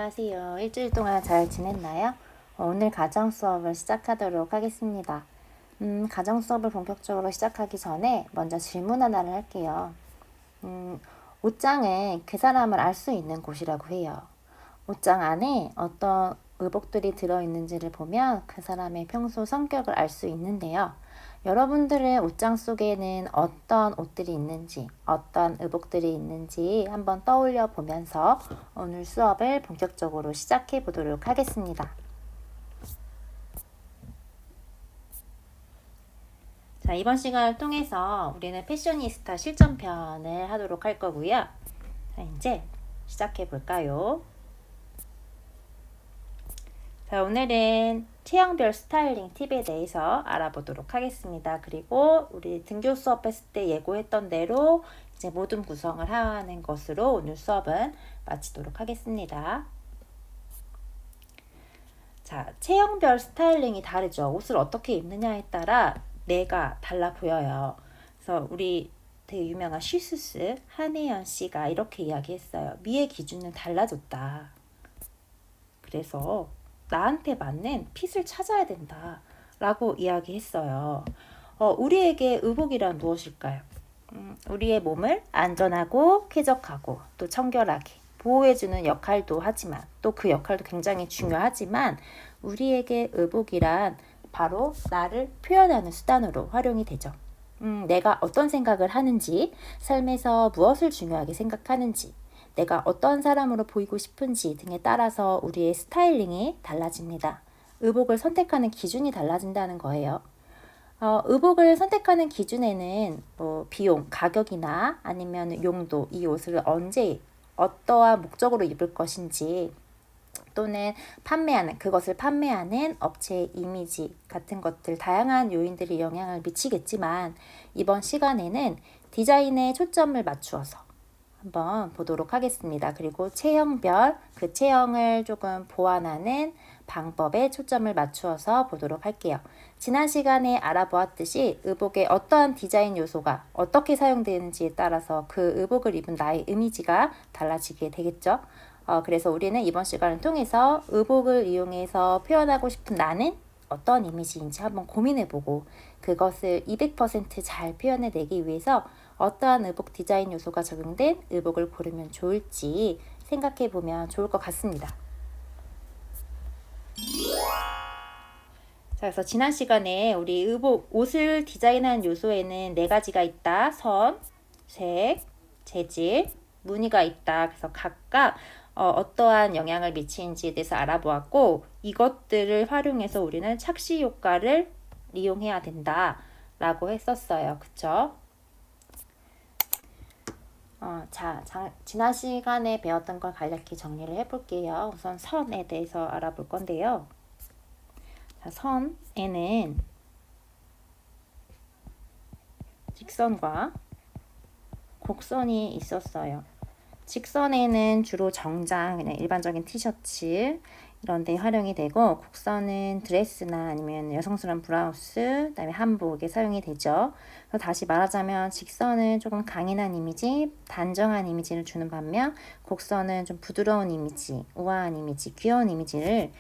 안녕하세요. 일주일 동안 잘 지냈나요? 오늘 가정 수업을 시작하도록 하겠습니다. 가정 수업을 본격적으로 시작하기 전에 먼저 질문 하나를 할게요. 옷장은 그 사람을 알 수 있는 곳이라고 해요. 옷장 안에 어떤 의복들이 들어있는지를 보면 그 사람의 평소 성격을 알 수 있는데요. 여러분들의 옷장 속에는 어떤 옷들이 있는지, 어떤 의복들이 있는지 한번 떠올려 보면서 오늘 수업을 본격적으로 시작해 보도록 하겠습니다. 자, 이번 시간을 통해서 우리는 패셔니스타 실전편을 하도록 할 거고요. 자, 이제 시작해 볼까요? 자, 오늘은 체형별 스타일링 팁에 대해서 알아보도록 하겠습니다. 그리고 우리 등교 수업했을 때 예고했던 대로 이제 모든 구성을 하는 것으로 오늘 수업은 마치도록 하겠습니다. 자, 체형별 스타일링이 다르죠. 옷을 어떻게 입느냐에 따라 내가 달라 보여요. 그래서 우리 되게 유명한 쉬스스 한혜연 씨가 이렇게 이야기했어요. 미의 기준은 달라졌다. 그래서 나한테 맞는 핏을 찾아야 된다 라고 이야기했어요. 우리에게 의복이란 무엇일까요? 우리의 몸을 안전하고 쾌적하고 또 청결하게 보호해주는 역할도 하지만 또 그 역할도 굉장히 중요하지만 우리에게 의복이란 바로 나를 표현하는 수단으로 활용이 되죠. 내가 어떤 생각을 하는지, 삶에서 무엇을 중요하게 생각하는지, 내가 어떤 사람으로 보이고 싶은지 등에 따라서 우리의 스타일링이 달라집니다. 의복을 선택하는 기준이 달라진다는 거예요. 의복을 선택하는 기준에는 비용, 가격이나 아니면 용도, 이 옷을 언제, 어떠한 목적으로 입을 것인지 또는 그것을 판매하는 업체의 이미지 같은 것들 다양한 요인들이 영향을 미치겠지만 이번 시간에는 디자인에 초점을 맞추어서 한번 보도록 하겠습니다. 그리고 체형별, 그 체형을 조금 보완하는 방법에 초점을 맞추어서 보도록 할게요. 지난 시간에 알아보았듯이 의복의 어떠한 디자인 요소가 어떻게 사용되는지에 따라서 그 의복을 입은 나의 이미지가 달라지게 되겠죠. 그래서 우리는 이번 시간을 통해서 의복을 이용해서 표현하고 싶은 나는 어떤 이미지인지 한번 고민해보고 그것을 200%잘 표현해내기 위해서 어떠한 의복 디자인 요소가 적용된 의복을 고르면 좋을지 생각해보면 좋을 것 같습니다. 자, 그래서 지난 시간에 우리 옷을 디자인하는 요소에는 4가지가 있다. 선, 색, 재질, 무늬가 있다. 그래서 각각 어떠한 영향을 미치는지에 대해서 알아보았고 이것들을 활용해서 우리는 착시 효과를 이용해야 된다 라고 했었어요. 그쵸? 지난 시간에 배웠던 걸 간략히 정리를 해볼게요. 우선 선에 대해서 알아볼 건데요. 자, 선에는 직선과 곡선이 있었어요. 직선에는 주로 정장, 그냥 일반적인 티셔츠 이런 데 활용이 되고 곡선은 드레스나 아니면 여성스러운 브라우스, 그다음에 한복에 사용이 되죠. 그래서 다시 말하자면 직선은 조금 강인한 이미지, 단정한 이미지를 주는 반면 곡선은 좀 부드러운 이미지, 우아한 이미지, 귀여운 이미지를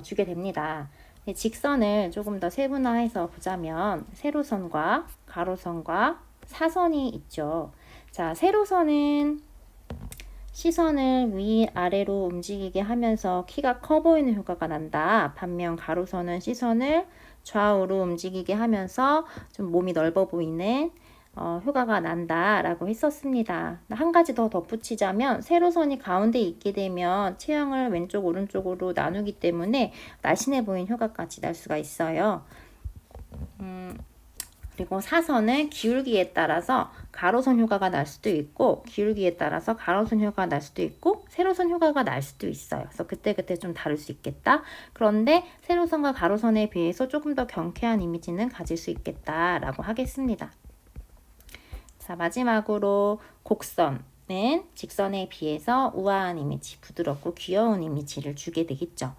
주게 됩니다. 직선을 조금 더 세분화해서 보자면 세로선과 가로선과 사선이 있죠. 자, 세로선은 시선을 위아래로 움직이게 하면서 키가 커 보이는 효과가 난다. 반면 가로선은 시선을 좌우로 움직이게 하면서 좀 몸이 넓어 보이는 효과가 난다라고 했었습니다. 한 가지 더 덧붙이자면 세로선이 가운데 있게 되면 체형을 왼쪽 오른쪽으로 나누기 때문에 날씬해 보이는 효과까지 날 수가 있어요. 그리고 사선은 기울기에 따라서 가로선 효과가 날 수도 있고 기울기에 따라서 가로선 효과가 날 수도 있고 세로선 효과가 날 수도 있어요. 그래서 그때그때 좀 다를 수 있겠다. 그런데 세로선과 가로선에 비해서 조금 더 경쾌한 이미지는 가질 수 있겠다라고 하겠습니다. 자, 마지막으로 곡선은 직선에 비해서 우아한 이미지, 부드럽고 귀여운 이미지를 주게 되겠죠.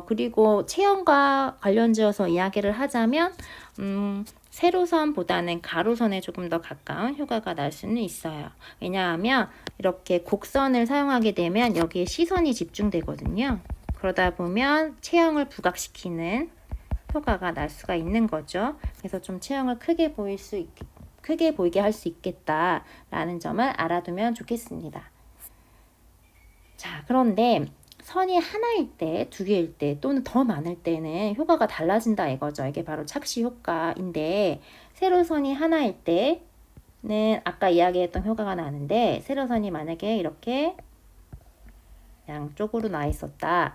그리고 체형과 관련지어서 이야기를 하자면 세로선보다는 가로선에 조금 더 가까운 효과가 날 수는 있어요. 왜냐하면 이렇게 곡선을 사용하게 되면 여기에 시선이 집중되거든요. 그러다 보면 체형을 부각시키는 효과가 날 수가 있는 거죠. 그래서 좀 체형을 크게 보이게 할 수 있겠다라는 점을 알아두면 좋겠습니다. 자, 그런데 선이 하나일 때, 두 개일 때, 또는 더 많을 때는 효과가 달라진다 이거죠. 이게 바로 착시 효과인데, 세로선이 하나일 때는 아까 이야기했던 효과가 나는데, 세로선이 만약에 이렇게 양쪽으로 나 있었다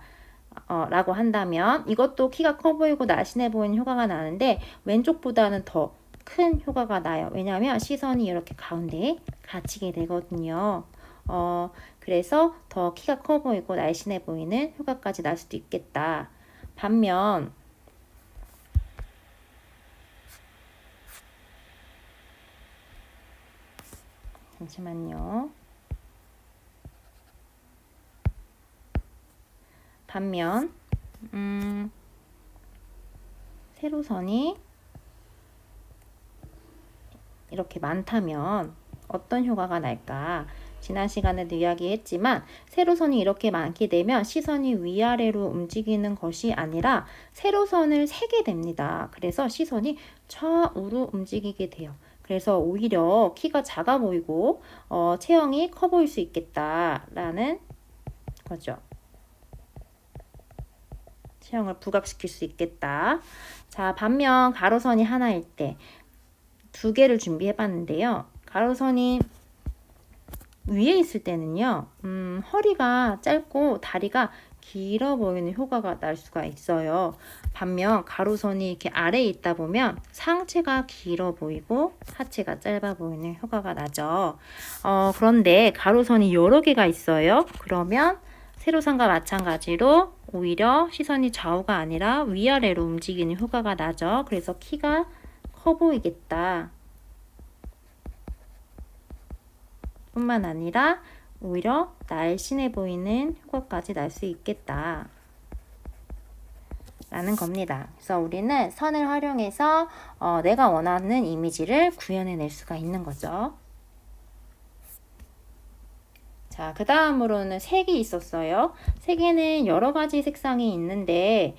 라고 한다면, 이것도 키가 커 보이고 날씬해 보이는 효과가 나는데 왼쪽보다는 더 큰 효과가 나요. 왜냐하면 시선이 이렇게 가운데에 갇히게 되거든요. 그래서 더 키가 커 보이고 날씬해 보이는 효과까지 날 수도 있겠다. 반면 잠시만요. 반면 세로선이 이렇게 많다면 어떤 효과가 날까? 지난 시간에도 이야기했지만 세로선이 이렇게 많게 되면 시선이 위아래로 움직이는 것이 아니라 세로선을 세게 됩니다. 그래서 시선이 좌우로 움직이게 돼요. 그래서 오히려 키가 작아 보이고 체형이 커 보일 수 있겠다라는 거죠. 체형을 부각시킬 수 있겠다. 자, 반면 가로선이 하나일 때 두 개를 준비해 봤는데요. 가로선이 위에 있을 때는요, 허리가 짧고 다리가 길어 보이는 효과가 날 수가 있어요. 반면 가로선이 이렇게 아래에 있다 보면 상체가 길어 보이고 하체가 짧아 보이는 효과가 나죠. 그런데 가로선이 여러 개가 있어요. 그러면 세로선과 마찬가지로 오히려 시선이 좌우가 아니라 위아래로 움직이는 효과가 나죠. 그래서 키가 커 보이겠다. 뿐만 아니라 오히려 날씬해 보이는 효과까지 날 수 있겠다. 라는 겁니다. 그래서 우리는 선을 활용해서 내가 원하는 이미지를 구현해낼 수가 있는 거죠. 자, 그 다음으로는 색이 있었어요. 색에는 여러 가지 색상이 있는데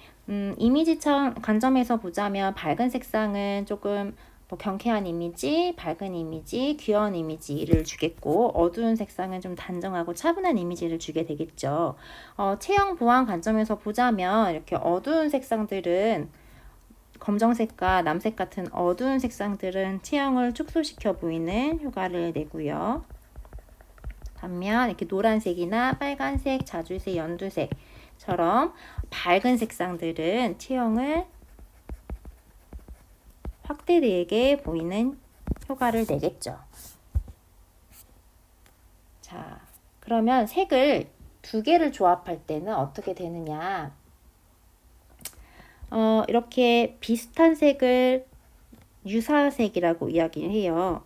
이미지 관점에서 보자면 밝은 색상은 조금 경쾌한 이미지, 밝은 이미지, 귀여운 이미지를 주겠고 어두운 색상은 좀 단정하고 차분한 이미지를 주게 되겠죠. 체형 보완 관점에서 보자면 이렇게 어두운 색상들은 검정색과 남색 같은 어두운 색상들은 체형을 축소시켜 보이는 효과를 내고요. 반면 이렇게 노란색이나 빨간색, 자주색, 연두색처럼 밝은 색상들은 체형을 확대되게 보이는 효과를 내겠죠. 자, 그러면 색을 두 개를 조합할 때는 어떻게 되느냐? 이렇게 비슷한 색을 유사색이라고 이야기를 해요.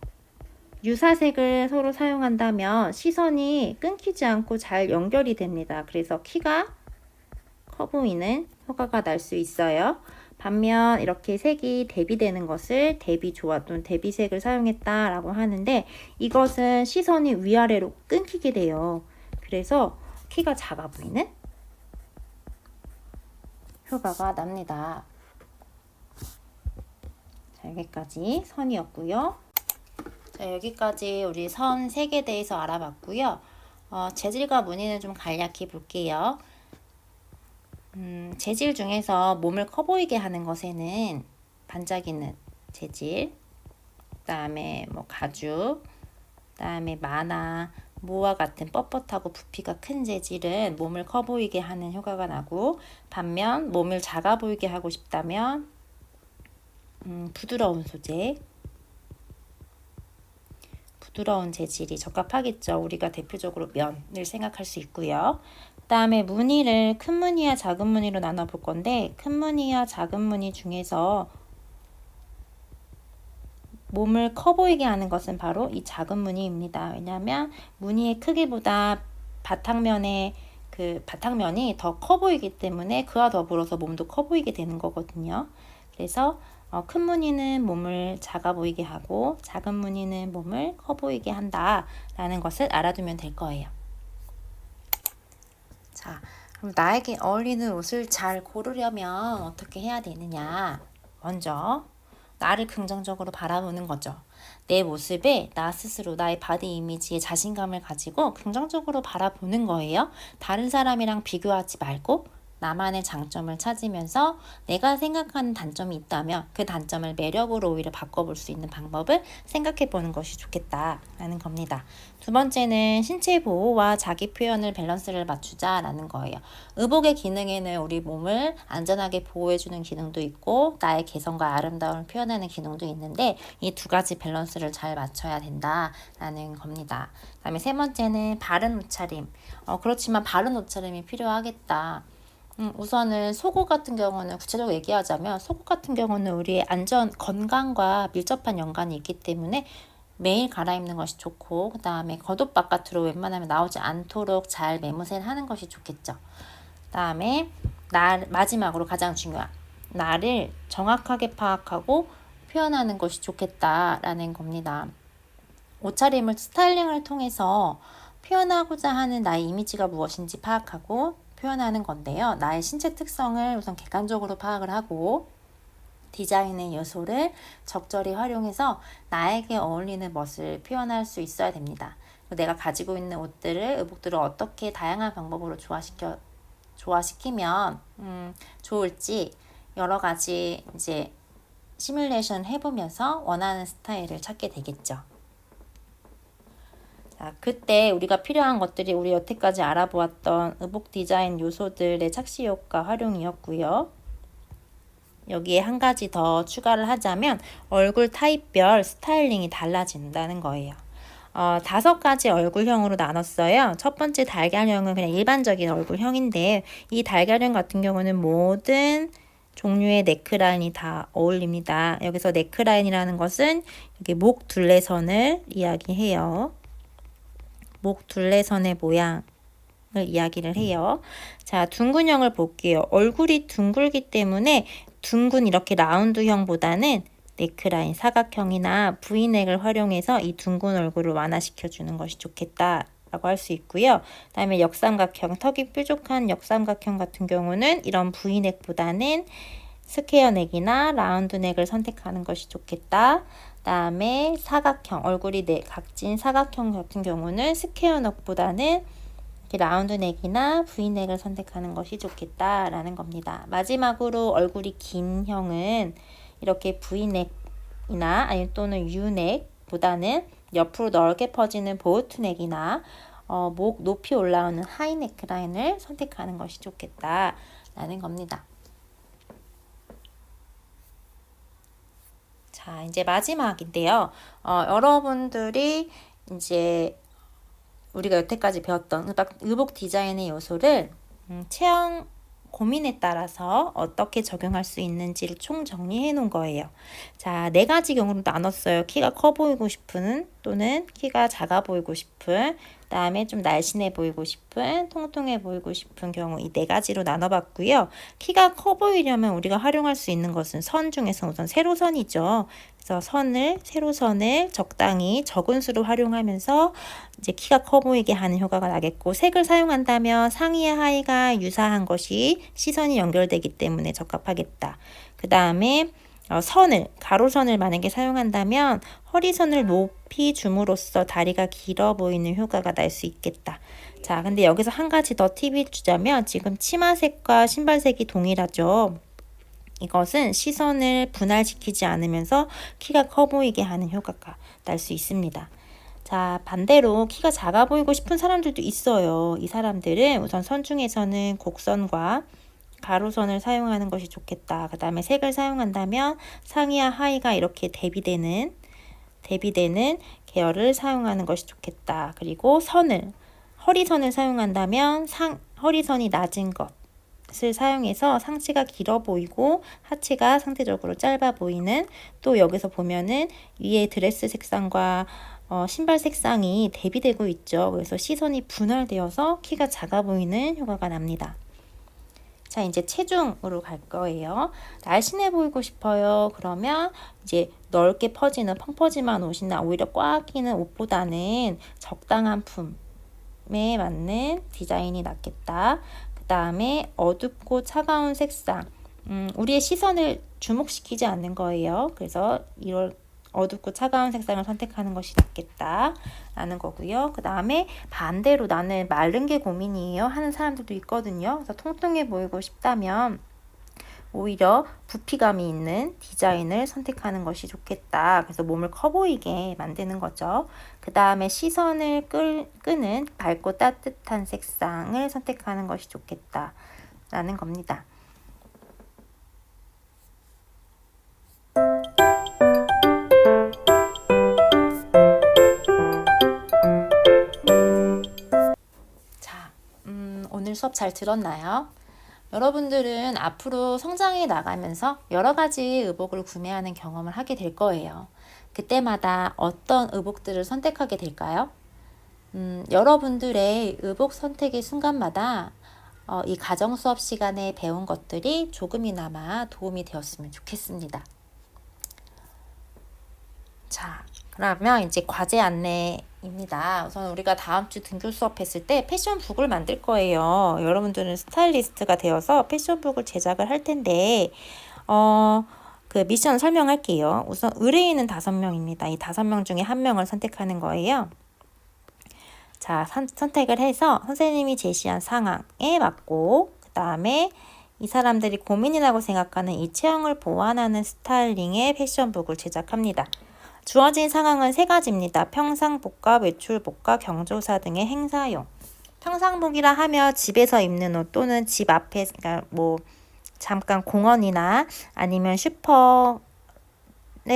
유사색을 서로 사용한다면 시선이 끊기지 않고 잘 연결이 됩니다. 그래서 키가 커 보이는 효과가 날 수 있어요. 반면 이렇게 색이 대비되는 것을 대비조화 또는 대비색을 사용했다라고 하는데 이것은 시선이 위아래로 끊기게 돼요. 그래서 키가 작아 보이는 효과가 납니다. 자, 여기까지 선이었고요. 자, 여기까지 우리 선 색에 대해서 알아봤고요. 재질과 무늬는 좀 간략히 볼게요. 재질 중에서 몸을 커 보이게 하는 것에는 반짝이는 재질, 그 다음에 가죽, 그 다음에 만화, 모와 같은 뻣뻣하고 부피가 큰 재질은 몸을 커 보이게 하는 효과가 나고 반면 몸을 작아 보이게 하고 싶다면 부드러운 소재, 부드러운 재질이 적합하겠죠. 우리가 대표적으로 면을 생각할 수 있고요. 그 다음에 무늬를 큰 무늬와 작은 무늬로 나눠 볼 건데 큰 무늬와 작은 무늬 중에서 몸을 커 보이게 하는 것은 바로 이 작은 무늬입니다. 왜냐하면 무늬의 크기보다 바탕면이 더 커 보이기 때문에 그와 더불어서 몸도 커 보이게 되는 거거든요. 그래서 큰 무늬는 몸을 작아 보이게 하고 작은 무늬는 몸을 커 보이게 한다라는 것을 알아두면 될 거예요. 자, 그럼 나에게 어울리는 옷을 잘 고르려면 어떻게 해야 되느냐? 먼저 나를 긍정적으로 바라보는 거죠. 내 모습에 나 스스로 나의 바디 이미지에 자신감을 가지고 긍정적으로 바라보는 거예요. 다른 사람이랑 비교하지 말고 나만의 장점을 찾으면서 내가 생각하는 단점이 있다면 그 단점을 매력으로 오히려 바꿔볼 수 있는 방법을 생각해 보는 것이 좋겠다라는 겁니다. 두 번째는 신체 보호와 자기 표현을 밸런스를 맞추자라는 거예요. 의복의 기능에는 우리 몸을 안전하게 보호해주는 기능도 있고 나의 개성과 아름다움을 표현하는 기능도 있는데 이 두 가지 밸런스를 잘 맞춰야 된다라는 겁니다. 그다음에 세 번째는 바른 옷차림. 그렇지만 바른 옷차림이 필요하겠다. 우선은 속옷 같은 경우는 구체적으로 얘기하자면 속옷 같은 경우는 우리의 안전, 건강과 밀접한 연관이 있기 때문에 매일 갈아입는 것이 좋고 그 다음에 겉옷 바깥으로 웬만하면 나오지 않도록 잘 매무새를 하는 것이 좋겠죠. 그 다음에 마지막으로 가장 중요한 나를 정확하게 파악하고 표현하는 것이 좋겠다라는 겁니다. 옷차림을 스타일링을 통해서 표현하고자 하는 나의 이미지가 무엇인지 파악하고 표현하는 건데요. 나의 신체 특성을 우선 객관적으로 파악을 하고 디자인의 요소를 적절히 활용해서 나에게 어울리는 멋을 표현할 수 있어야 됩니다. 내가 가지고 있는 옷들을, 의복들을 어떻게 다양한 방법으로 조화시키면 좋을지 여러 가지 이제 시뮬레이션 해보면서 원하는 스타일을 찾게 되겠죠. 자, 그때 우리가 필요한 것들이 우리 여태까지 알아보았던 의복 디자인 요소들의 착시 효과 활용이었고요. 여기에 한 가지 더 추가를 하자면 얼굴 타입별 스타일링이 달라진다는 거예요. 5가지 얼굴형으로 나눴어요. 첫 번째 달걀형은 그냥 일반적인 얼굴형인데 이 달걀형 같은 경우는 모든 종류의 네크라인이 다 어울립니다. 여기서 네크라인이라는 것은 여기 목 둘레선을 이야기해요. 목 둘레선의 모양을 이야기를 해요. 자, 둥근형을 볼게요. 얼굴이 둥글기 때문에 둥근 이렇게 라운드형보다는 네크라인, 사각형이나 V넥을 활용해서 이 둥근 얼굴을 완화시켜주는 것이 좋겠다라고 할 수 있고요. 그 다음에 역삼각형, 턱이 뾰족한 역삼각형 같은 경우는 이런 V넥보다는 스퀘어 넥이나 라운드 넥을 선택하는 것이 좋겠다. 다음에 사각형, 얼굴이 각진 사각형 같은 경우는 스퀘어 넥보다는 라운드 넥이나 V넥을 선택하는 것이 좋겠다라는 겁니다. 마지막으로 얼굴이 긴 형은 이렇게 V넥이나 아니면 또는 U넥보다는 옆으로 넓게 퍼지는 보트넥이나 목 높이 올라오는 하이넥 라인을 선택하는 것이 좋겠다라는 겁니다. 자, 이제 마지막인데요. 여러분들이 이제 우리가 여태까지 배웠던 의복 디자인의 요소를 체형 고민에 따라서 어떻게 적용할 수 있는지를 총 정리해 놓은 거예요. 자, 4가지 경우로 나눴어요. 키가 커 보이고 싶은 또는 키가 작아 보이고 싶은, 그다음에 좀 날씬해 보이고 싶은, 통통해 보이고 싶은 경우 이 4가지로 나눠봤고요. 키가 커 보이려면 우리가 활용할 수 있는 것은 선 중에서 우선 세로선이죠. 그래서 세로선을 적당히 적은 수로 활용하면서 이제 키가 커 보이게 하는 효과가 나겠고, 색을 사용한다면 상의와 하의가 유사한 것이 시선이 연결되기 때문에 적합하겠다. 그 다음에 가로선을 만약에 사용한다면 허리선을 높이 줌으로써 다리가 길어 보이는 효과가 날 수 있겠다. 자, 근데 여기서 한 가지 더 팁을 주자면 지금 치마색과 신발색이 동일하죠. 이것은 시선을 분할시키지 않으면서 키가 커 보이게 하는 효과가 날 수 있습니다. 자, 반대로 키가 작아 보이고 싶은 사람들도 있어요. 이 사람들은 우선 선 중에서는 곡선과 가로선을 사용하는 것이 좋겠다. 그 다음에 색을 사용한다면 상의와 하의가 이렇게 대비되는 계열을 사용하는 것이 좋겠다. 그리고 허리선을 사용한다면 허리선이 낮은 것을 사용해서 상체가 길어 보이고 하체가 상대적으로 짧아 보이는, 또 여기서 보면은 위에 드레스 색상과 신발 색상이 대비되고 있죠. 그래서 시선이 분할되어서 키가 작아 보이는 효과가 납니다. 자, 이제 체중으로 갈 거예요. 날씬해 보이고 싶어요. 그러면 이제 넓게 퍼지는 펑퍼짐한 옷이나 오히려 꽉 끼는 옷보다는 적당한 품에 맞는 디자인이 낫겠다. 그 다음에 어둡고 차가운 색상. 우리의 시선을 주목시키지 않는 거예요. 그래서 이런 어둡고 차가운 색상을 선택하는 것이 낫겠다 라는 거고요. 그 다음에 반대로 나는 마른 게 고민이에요 하는 사람들도 있거든요. 그래서 통통해 보이고 싶다면 오히려 부피감이 있는 디자인을 선택하는 것이 좋겠다. 그래서 몸을 커 보이게 만드는 거죠. 그 다음에 시선을 끄는 밝고 따뜻한 색상을 선택하는 것이 좋겠다 라는 겁니다. 오늘 수업 잘 들었나요? 여러분들은 앞으로 성장해 나가면서 여러 가지 의복을 구매하는 경험을 하게 될 거예요. 그때마다 어떤 의복들을 선택하게 될까요? 여러분들의 의복 선택의 순간마다 이 가정 수업 시간에 배운 것들이 조금이나마 도움이 되었으면 좋겠습니다. 자, 그러면 이제 과제 안내입니다. 우선 우리가 다음 주 등교 수업했을 때 패션북을 만들 거예요. 여러분들은 스타일리스트가 되어서 패션북을 제작을 할 텐데, 그 미션 설명할게요. 우선 의뢰인은 5명입니다. 이 5명 중에 1명을 선택하는 거예요. 자, 선택을 해서 선생님이 제시한 상황에 맞고, 그 다음에 이 사람들이 고민이라고 생각하는 이 체형을 보완하는 스타일링의 패션북을 제작합니다. 주어진 상황은 3가지입니다. 평상복과 외출복과 경조사 등의 행사용. 평상복이라 하면 집에서 입는 옷 또는 집 앞에, 그러니까 뭐 잠깐 공원이나 아니면 슈퍼에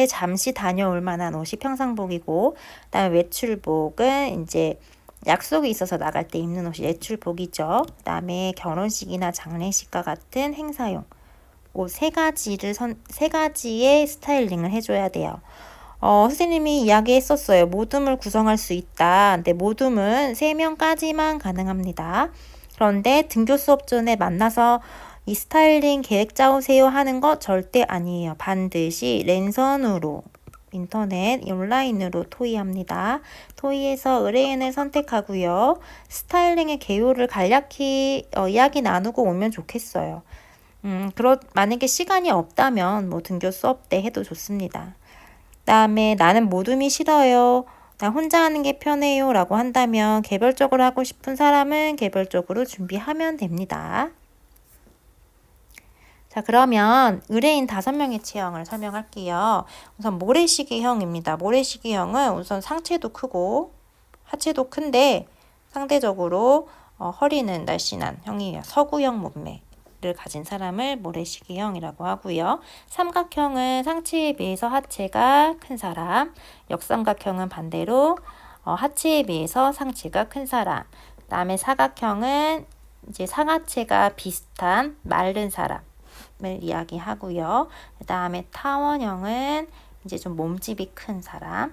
잠시 다녀올 만한 옷이 평상복이고, 그다음에 외출복은 이제 약속이 있어서 나갈 때 입는 옷이 외출복이죠. 그다음에 결혼식이나 장례식과 같은 행사용 옷 3가지의 스타일링을 해줘야 돼요. 선생님이 이야기했었어요. 모둠을 구성할 수 있다. 근데 모둠은 3명까지만 가능합니다. 그런데 등교 수업 전에 만나서 이 스타일링 계획 짜오세요 하는 거 절대 아니에요. 반드시 랜선으로 인터넷 온라인으로 토의합니다. 토의해서 의뢰인을 선택하고요. 스타일링의 개요를 간략히 이야기 나누고 오면 좋겠어요. 만약에 시간이 없다면 뭐 등교 수업 때 해도 좋습니다. 그다음에 나는 모둠이 싫어요. 나 혼자 하는 게 편해요 라고 한다면 개별적으로 하고 싶은 사람은 개별적으로 준비하면 됩니다. 자, 그러면 의뢰인 5명의 체형을 설명할게요. 우선 모래시계형입니다. 모래시계형은 우선 상체도 크고 하체도 큰데 상대적으로 허리는 날씬한 형이에요. 서구형 몸매. 를 가진 사람을 모래시계형이라고 하고요. 삼각형은 상체에 비해서 하체가 큰 사람, 역삼각형은 반대로 하체에 비해서 상체가 큰 사람, 그 다음에 사각형은 이제 상하체가 비슷한 마른 사람을 이야기하고요. 그 다음에 타원형은 이제 좀 몸집이 큰 사람을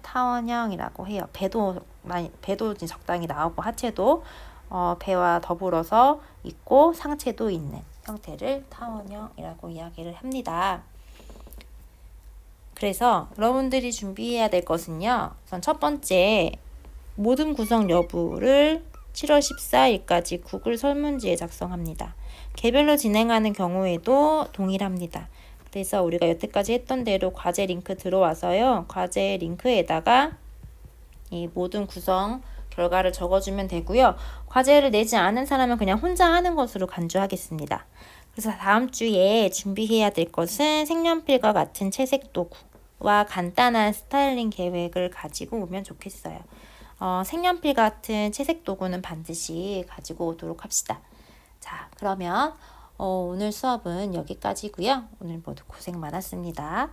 타원형이라고 해요. 배도 적당히 나오고 하체도 배와 더불어서 있고 상체도 있는 형태를 타원형이라고 이야기를 합니다. 그래서 여러분들이 준비해야 될 것은요. 우선 첫 번째, 모둠 구성 여부를 7월 14일까지 구글 설문지에 작성합니다. 개별로 진행하는 경우에도 동일합니다. 그래서 우리가 여태까지 했던 대로 과제 링크 들어와서요. 과제 링크에다가 이 모둠 구성 결과를 적어주면 되고요. 과제를 내지 않은 사람은 그냥 혼자 하는 것으로 간주하겠습니다. 그래서 다음 주에 준비해야 될 것은 색연필과 같은 채색 도구와 간단한 스타일링 계획을 가지고 오면 좋겠어요. 색연필 같은 채색 도구는 반드시 가지고 오도록 합시다. 자, 그러면 오늘 수업은 여기까지고요. 오늘 모두 고생 많았습니다.